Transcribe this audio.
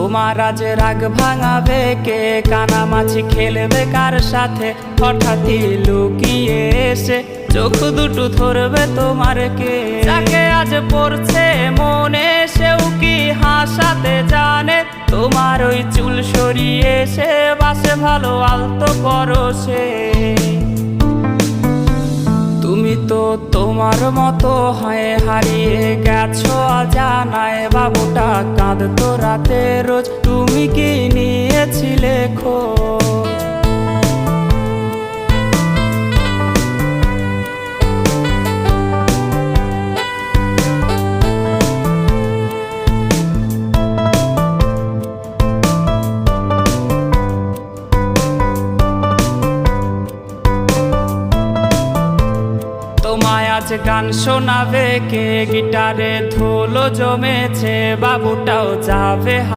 তোমার আজ রাগ ভাঙাবে কে, কানামাছি খেলবে কার সাথে, হঠাৎই লুকিয়ে এসে চোখ দুটো ধরবে তোমার কে। যাকে আজ পড়ছে মনে সেও কি হাসাতে জানে, তোমার ওই চুল সরিয়ে সে বাসে ভালো আলতো পরশে। তুমি তো তোমার মতো হয়ে হারিয়ে গেছো অজানায়, বাবুটা কাঁদতো রাতে রোজ, তুমি কি নিয়েছিলে খোঁজ? তোমায় আজ গান শোনাবে কে, গিটারে ধুলো জমেছে, বাবুটাও যাবে।